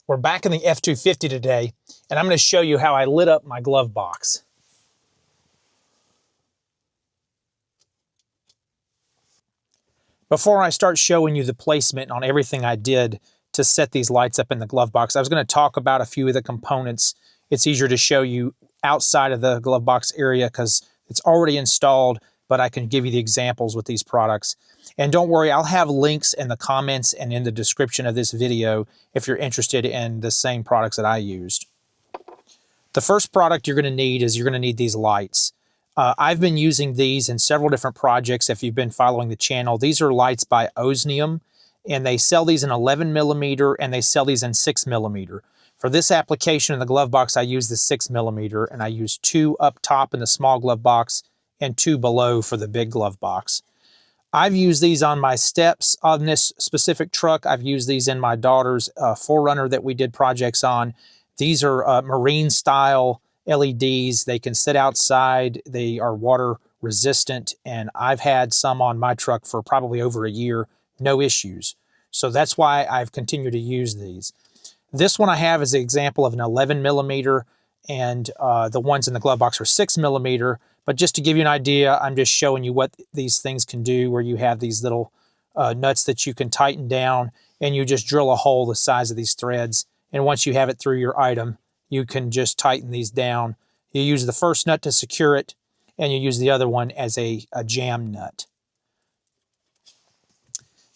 We're back in the F250 today, and I'm going to show you how I lit up my glove box. Before I start showing you the placement on everything I did to set these lights up in the glove box, I was going to talk about a few of the components. It's easier to show you outside of the glove box area because it's already installed, but I can give you the examples with these products. And don't worry, I'll have links in the comments and in the description of this video if you're interested in the same products that I used. The first product you're going to need is you're going to need these lights. I've been using these in several different projects if you've been following the channel. These are lights by Osnium, and they sell these in 11 millimeter and they sell these in 6 millimeter. For this application in the glove box, I use the 6 millimeter, and I use 2 up top in the small glove box and 2 below for the big glove box. I've used these on my steps on this specific truck. I've used these in my daughter's 4Runner that we did projects on. These are marine style LEDs. They can sit outside. They are water resistant, and I've had some on my truck for probably over a year, no issues. So that's why I've continued to use these. This one I have is an example of an 11 millimeter, and the ones in the glove box are 6 millimeter. But just to give you an idea, I'm just showing you what these things can do, where you have these little nuts that you can tighten down, and you just drill a hole the size of these threads. And once you have it through your item, you can just tighten these down. You use the first nut to secure it, and you use the other one as a jam nut.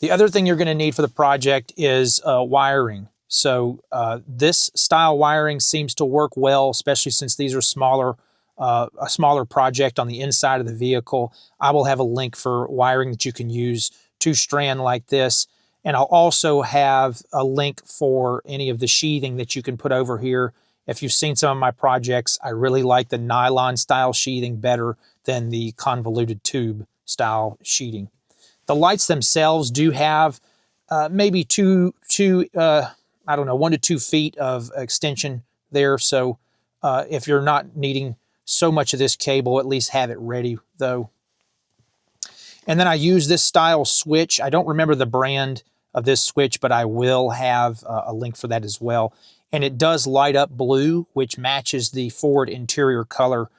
The other thing you're going to need for the project is wiring. So this style wiring seems to work well, especially since these are smaller. A smaller project on the inside of the vehicle. I will have a link for wiring that you can use to strand like this. And I'll also have a link for any of the sheathing that you can put over here. If you've seen some of my projects, I really like the nylon style sheathing better than the convoluted tube style sheeting. The lights themselves do have maybe 1 to 2 feet of extension there. So if you're not needing so much of this cable, at least have it ready though. And then I use this style switch. I don't remember the brand of this switch, but I will have a link for that as well. And it does light up blue, which matches the Ford interior color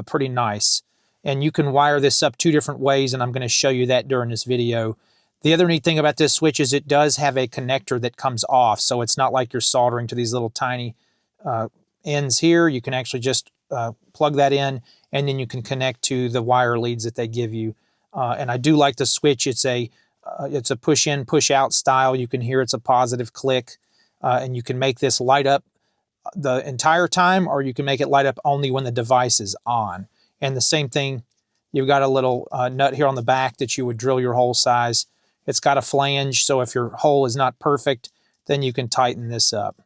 pretty nice. And you can wire this up 2 different ways, and I'm going to show you that during this video. The other neat thing about this switch is it does have a connector that comes off, so it's not like you're soldering to these little tiny ends here. You can actually just plug that in, and then you can connect to the wire leads that they give you. And I do like the switch. It's a push in, push out style. You can hear it's a positive click, and you can make this light up the entire time, or you can make it light up only when the device is on. And the same thing, you've got a little nut here on the back that you would drill your hole size. It's got a flange, so if your hole is not perfect, then you can tighten this up.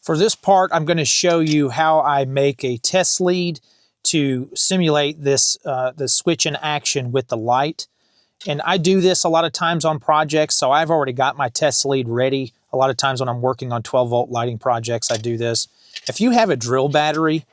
For this part, I'm going to show you how I make a test lead to simulate this the switch in action with the light. And I do this a lot of times on projects, so I've already got my test lead ready. A lot of times when I'm working on 12-volt lighting projects, I do this. If you have a drill battery,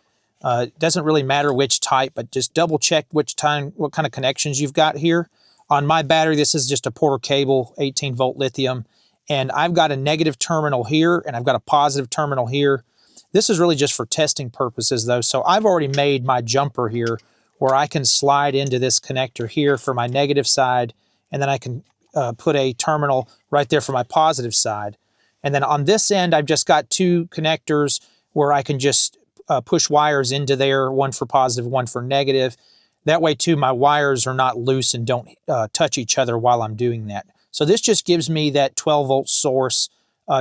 it doesn't really matter which type, but just double check what kind of connections you've got here. On my battery, this is just a Porter cable, 18-volt lithium. And I've got a negative terminal here, and I've got a positive terminal here. This is really just for testing purposes, though. So I've already made my jumper here where I can slide into this connector here for my negative side, and then I can put a terminal right there for my positive side. And then on this end, I've just got 2 connectors where I can just push wires into there, one for positive, one for negative. That way, too, my wires are not loose and don't touch each other while I'm doing that. So this just gives me that 12-volt source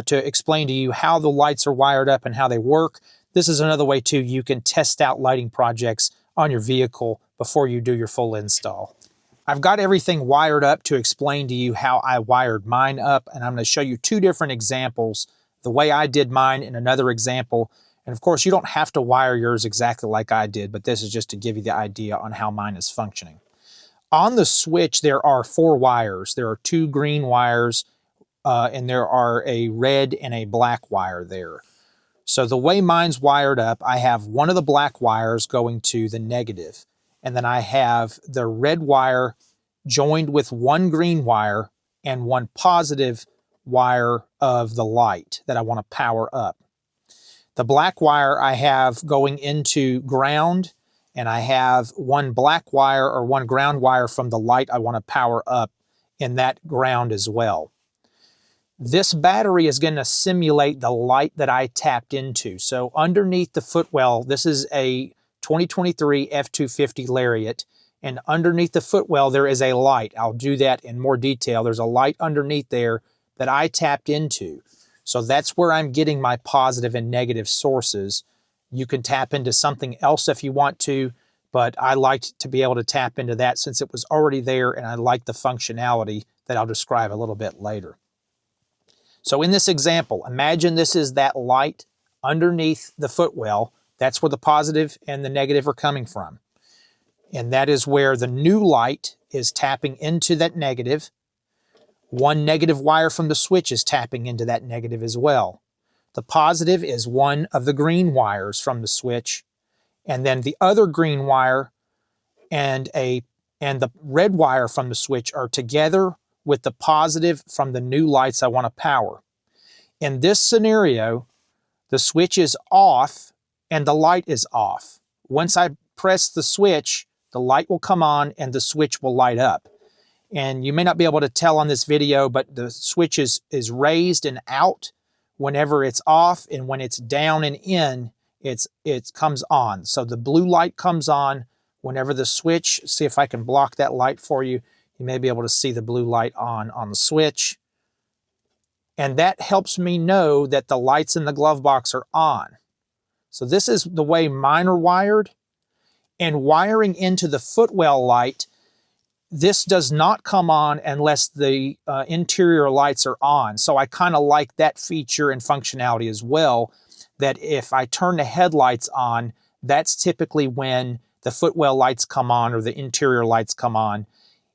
to explain to you how the lights are wired up and how they work. This is another way, too, you can test out lighting projects on your vehicle before you do your full install. I've got everything wired up to explain to you how I wired mine up, and I'm going to show you 2 different examples, the way I did mine and another example. And of course, you don't have to wire yours exactly like I did, but this is just to give you the idea on how mine is functioning. On the switch, there are 4 wires. There are 2 green wires, and there are a red and a black wire there. So the way mine's wired up, I have one of the black wires going to the negative, and then I have the red wire joined with 1 green wire and 1 positive wire of the light that I want to power up. The black wire I have going into ground, and I have one black wire or one ground wire from the light I want to power up in that ground as well. This battery is going to simulate the light that I tapped into. So underneath the footwell, this is a 2023 F250 Lariat, and underneath the footwell there is a light. I'll do that in more detail. There's a light underneath there that I tapped into. So that's where I'm getting my positive and negative sources. You can tap into something else if you want to, but I liked to be able to tap into that since it was already there, and I like the functionality that I'll describe a little bit later. So in this example, imagine this is that light underneath the footwell. That's where the positive and the negative are coming from. And that is where the new light is tapping into that negative. One negative wire from the switch is tapping into that negative as well. The positive is one of the green wires from the switch, and then the other green wire and the red wire from the switch are together with the positive from the new lights I want to power. In this scenario, the switch is off and the light is off. Once I press the switch, the light will come on and the switch will light up. And you may not be able to tell on this video, but the switch is raised and out whenever it's off, and when it's down and in, it comes on. So the blue light comes on whenever the switch, see if I can block that light for you. You may be able to see the blue light on the switch. And that helps me know that the lights in the glove box are on. So this is the way mine are wired. And wiring into the footwell light, this does not come on unless the interior lights are on. So I kind of like that feature and functionality as well, that if I turn the headlights on, that's typically when the footwell lights come on or the interior lights come on.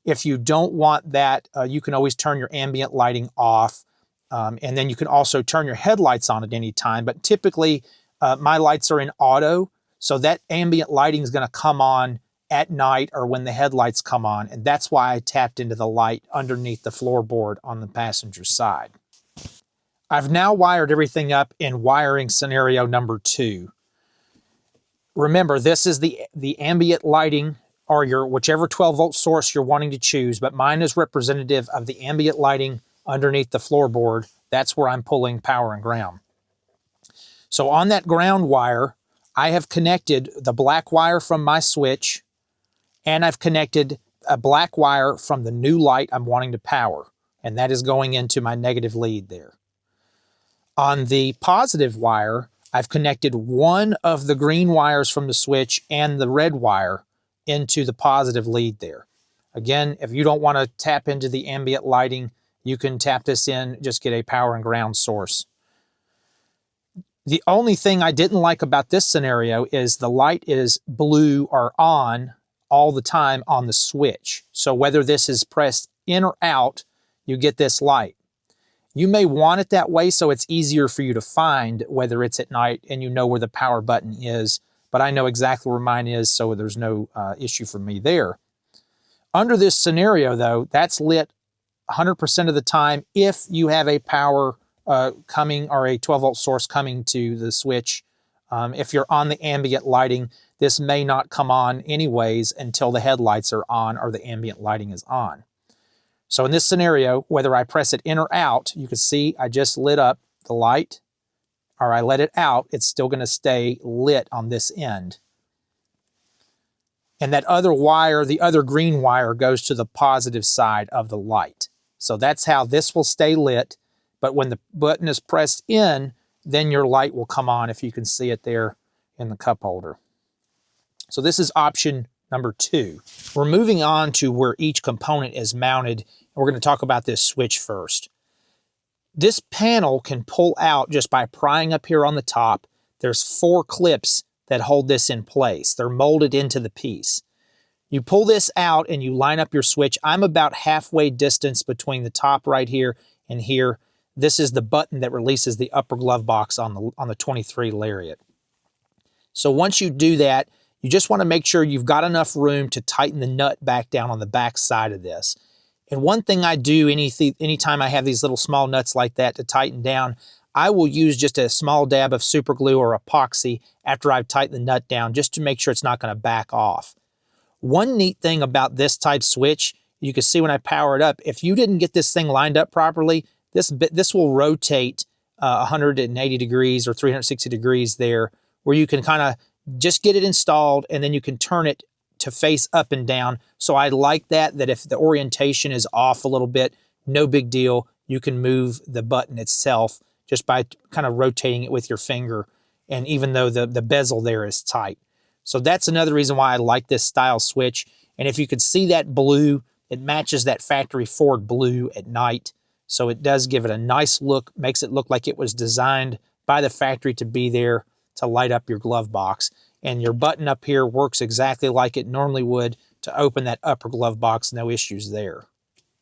If you don't want that, you can always turn your ambient lighting off. And then you can also turn your headlights on at any time. But typically, my lights are in auto, so that ambient lighting is going to come on at night or when the headlights come on, and that's why I tapped into the light underneath the floorboard on the passenger side. I've now wired everything up in wiring scenario number 2. Remember, this is the ambient lighting or your whichever 12-volt source you're wanting to choose, but mine is representative of the ambient lighting underneath the floorboard. That's where I'm pulling power and ground. So on that ground wire, I have connected the black wire from my switch, and I've connected a black wire from the new light I'm wanting to power, and that is going into my negative lead there. On the positive wire, I've connected one of the green wires from the switch and the red wire into the positive lead there. Again, if you don't want to tap into the ambient lighting, you can tap this in, just get a power and ground source. The only thing I didn't like about this scenario is the light is blue or on all the time on the switch. So whether this is pressed in or out, you get this light. You may want it that way so it's easier for you to find whether it's at night and you know where the power button is, but I know exactly where mine is, so there's no issue for me there. Under this scenario though, that's lit 100% of the time if you have a power coming or a 12-volt source coming to the switch. If you're on the ambient lighting, this may not come on anyways until the headlights are on or the ambient lighting is on. So in this scenario, whether I press it in or out, you can see I just lit up the light, or I let it out, it's still going to stay lit on this end. And that other wire, the other green wire, goes to the positive side of the light. So that's how this will stay lit, but when the button is pressed in, then your light will come on if you can see it there in the cup holder. So this is option number 2. We're moving on to where each component is mounted, and we're going to talk about this switch first. This panel can pull out just by prying up here on the top. There's 4 clips that hold this in place. They're molded into the piece. You pull this out and you line up your switch. I'm about halfway distance between the top right here and here. This is the button that releases the upper glove box on the 23 Lariat. So once you do that, you just want to make sure you've got enough room to tighten the nut back down on the back side of this. And one thing I do anytime I have these little small nuts like that to tighten down, I will use just a small dab of super glue or epoxy after I've tightened the nut down just to make sure it's not going to back off. One neat thing about this type switch, you can see when I power it up, if you didn't get this thing lined up properly, this will rotate 180 degrees or 360 degrees there, where you can kind of just get it installed and then you can turn it to face up and down. So I like that if the orientation is off a little bit, no big deal. You can move the button itself just by kind of rotating it with your finger. And even though the bezel there is tight. So that's another reason why I like this style switch. And if you could see that blue, it matches that factory Ford blue at night. So it does give it a nice look, makes it look like it was designed by the factory to be there to light up your glove box. And your button up here works exactly like it normally would to open that upper glove box, no issues there.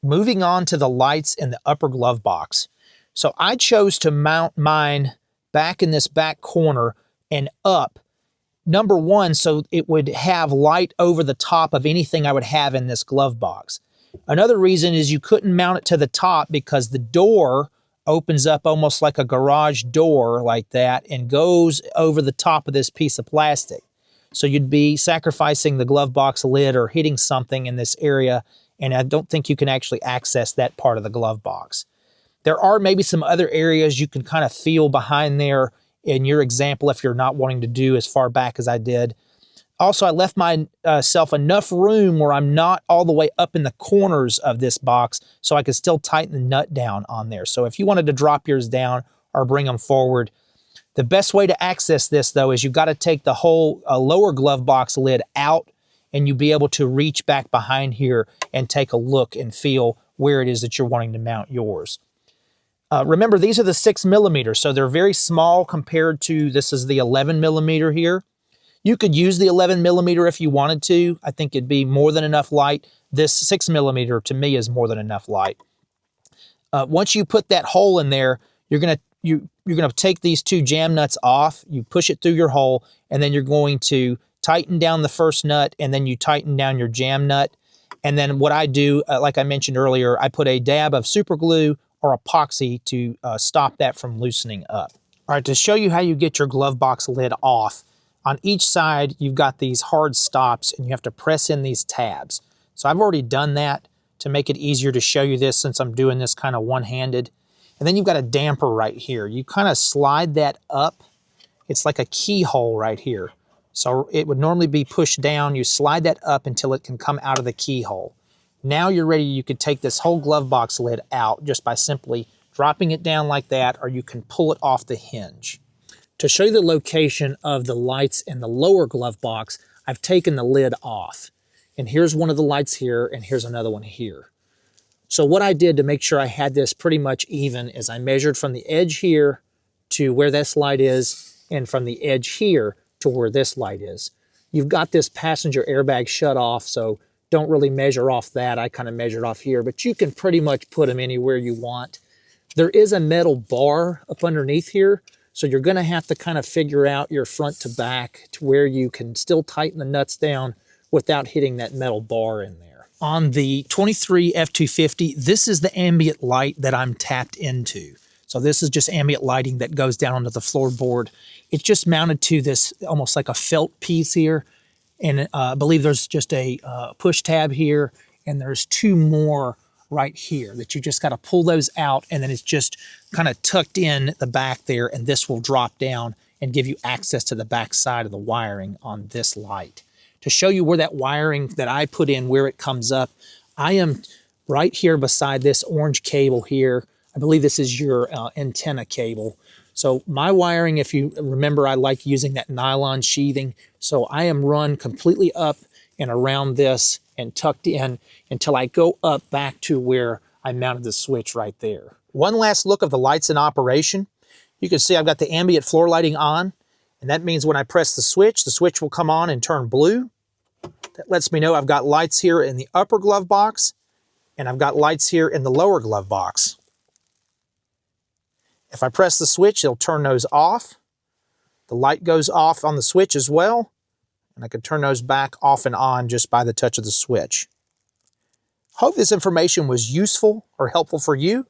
Moving on to the lights in the upper glove box. So I chose to mount mine back in this back corner and up. Number one, so it would have light over the top of anything I would have in this glove box. Another reason is you couldn't mount it to the top because the door opens up almost like a garage door like that and goes over the top of this piece of plastic. So you'd be sacrificing the glove box lid or hitting something in this area, and I don't think you can actually access that part of the glove box. There are maybe some other areas you can kind of feel behind there in your example if you're not wanting to do as far back as I did. Also, I left myself enough room where I'm not all the way up in the corners of this box so I could still tighten the nut down on there. So if you wanted to drop yours down or bring them forward, the best way to access this, though, is you've got to take the whole lower glove box lid out and you'll be able to reach back behind here and take a look and feel where it is that you're wanting to mount yours. Remember, these are the 6mm, so they're very small compared to, this is the 11mm here. You could use the 11mm if you wanted to. I think it'd be more than enough light. This 6mm to me is more than enough light. Once you put that hole in there, you're gonna take these two jam nuts off. You push it through your hole, and then you're going to tighten down the first nut, and then you tighten down your jam nut. And then what I do, like I mentioned earlier, I put a dab of super glue or epoxy to stop that from loosening up. All right, to show you how you get your glove box lid off, on each side you've got these hard stops and you have to press in these tabs. So I've already done that to make it easier to show you this since I'm doing this kind of one-handed. And then you've got a damper right here. You kind of slide that up. It's like a keyhole right here. So it would normally be pushed down. You slide that up until it can come out of the keyhole. Now you're ready. You could take this whole glove box lid out just by simply dropping it down like that, or you can pull it off the hinge. To show you the location of the lights in the lower glove box, I've taken the lid off. And here's one of the lights here, and here's another one here. So what I did to make sure I had this pretty much even is I measured from the edge here to where this light is, and from the edge here to where this light is. You've got this passenger airbag shut off, so don't really measure off that. I kind of measured off here, but you can pretty much put them anywhere you want. There is a metal bar up underneath here, so you're going to have to kind of figure out your front to back to where you can still tighten the nuts down without hitting that metal bar in there. On the 23 F250, this is the ambient light that I'm tapped into. So this is just ambient lighting that goes down onto the floorboard. It's just mounted to this almost like a felt piece here. And I believe there's just a push tab here, and there's two more right here that you just got to pull those out, and then it's just kind of tucked in the back there, and this will drop down and give you access to the back side of the wiring on this light. To show you where that wiring that I put in, where it comes up, I am right here beside this orange cable here. I believe this is your antenna cable. So my wiring, if you remember, I like using that nylon sheathing. So I am run completely up and around this and tucked in until I go up back to where I mounted the switch right there. One last look of the lights in operation. You can see I've got the ambient floor lighting on, and that means when I press the switch will come on and turn blue. That lets me know I've got lights here in the upper glove box, and I've got lights here in the lower glove box. If I press the switch, it'll turn those off. The light goes off on the switch as well, and I can turn those back off and on just by the touch of the switch. Hope this information was useful or helpful for you,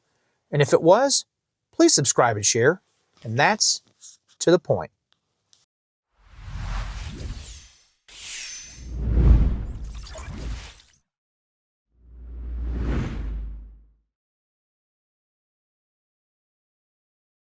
and if it was, please subscribe and share. And that's to the point.